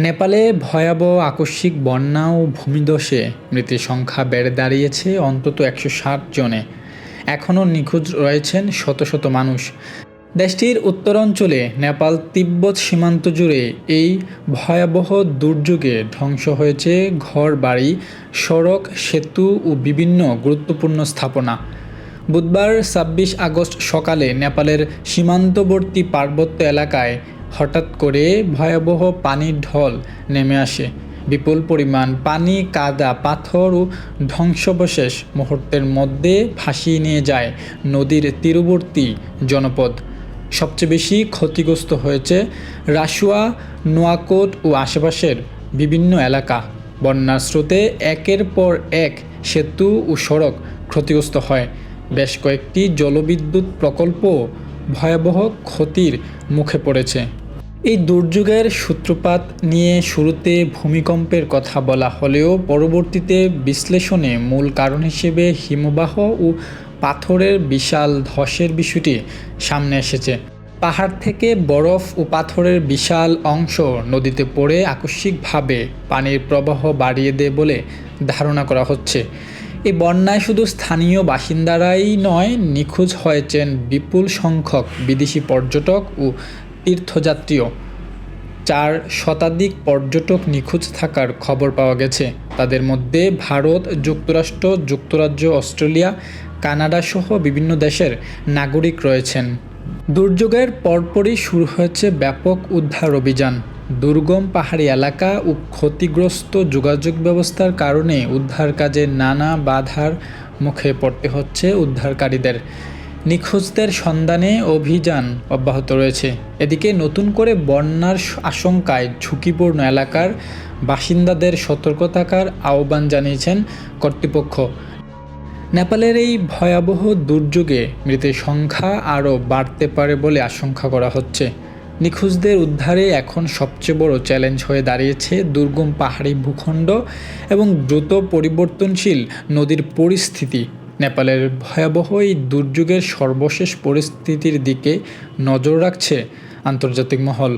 নেপালে ভয়াবহ আকস্মিক বন্যা ও ভূমিধসে মৃতের সংখ্যা বেড়ে দাঁড়িয়েছে অন্তত ১৬০ জনে। এখনও নিখোঁজ রয়েছেন শত শত মানুষ। দেশটির উত্তরাঞ্চলে নেপাল তিব্বত সীমান্ত জুড়ে এই ভয়াবহ দুর্যোগে ধ্বংস হয়েছে ঘরবাড়ি, সড়ক, সেতু ও বিভিন্ন গুরুত্বপূর্ণ স্থাপনা। বুধবার ২৬ আগস্ট সকালে নেপালের সীমান্তবর্তী পার্বত্য এলাকায় হঠাৎ করে ভয়াবহ পানির ঢল নেমে আসে। বিপুল পরিমাণ পানি, কাদা, পাথর ও ধ্বংসাবশেষ মুহূর্তের মধ্যে ভাসিয়ে নিয়ে যায় নদীর তীরবর্তী জনপদ। সবচেয়ে বেশি ক্ষতিগ্রস্ত হয়েছে রাসুয়া, নোয়াকোট ও আশেপাশের বিভিন্ন এলাকা। বন্যার স্রোতে একের পর এক সেতু ও সড়ক ক্ষতিগ্রস্ত হয়। বেশ কয়েকটি জলবিদ্যুৎ প্রকল্পও ভয়াবহ ক্ষতির মুখে পড়েছে। এই দুর্যোগের সূত্রপাত নিয়ে শুরুতে ভূমিকম্পের কথা বলা হলেও পরবর্তীতে বিশ্লেষণে মূল কারণ হিসেবে হিমবাহ ও পাথরের বিশাল ধসের বিষয়টি সামনে এসেছে। পাহাড় থেকে বরফ ও পাথরের বিশাল অংশ নদীতে পড়ে আকস্মিকভাবে পানির প্রবাহ বাড়িয়ে দেয় বলে ধারণা করা হচ্ছে। এই বন্যায় শুধু স্থানীয় বাসিন্দারাই নয়, নিখোঁজ হয়েছেন বিপুল সংখ্যক বিদেশি পর্যটক ও তীর্থযাত্রীও। ৪ শতাধিক পর্যটক নিখোঁজ থাকার খবর পাওয়া গেছে। তাদের মধ্যে ভারত, যুক্তরাষ্ট্র, যুক্তরাজ্য, অস্ট্রেলিয়া, কানাডা সহ বিভিন্ন দেশের নাগরিক রয়েছেন। দুর্যোগের পরপরই শুরু হয়েছে ব্যাপক উদ্ধার অভিযান। দুর্গম পাহাড়ি এলাকা ও ক্ষতিগ্রস্ত যোগাযোগ ব্যবস্থার কারণে উদ্ধার কাজে নানা বাধার মুখে পড়তে হচ্ছে উদ্ধারকারীদের। নিখোঁজদের সন্ধানে অভিযান অব্যাহত রয়েছে। এদিকে নতুন করে বন্যার আশঙ্কায় ঝুঁকিপূর্ণ এলাকার বাসিন্দাদের সতর্ক থাকার আহ্বান জানিয়েছেন কর্তৃপক্ষ। নেপালের এই ভয়াবহ দুর্যোগে মৃতের সংখ্যা আরও বাড়তে পারে বলে আশঙ্কা করা হচ্ছে। নিখোঁজদের উদ্ধারে এখন সবচেয়ে বড় চ্যালেঞ্জ হয়ে দাঁড়িয়েছে দুর্গম পাহাড়ি ভূখণ্ড এবং দ্রুত পরিবর্তনশীল নদীর পরিস্থিতি। নেপালের ভয়াবহ এই দুর্যোগের সর্বশেষ পরিস্থিতির দিকে নজর রাখছে আন্তর্জাতিক মহল।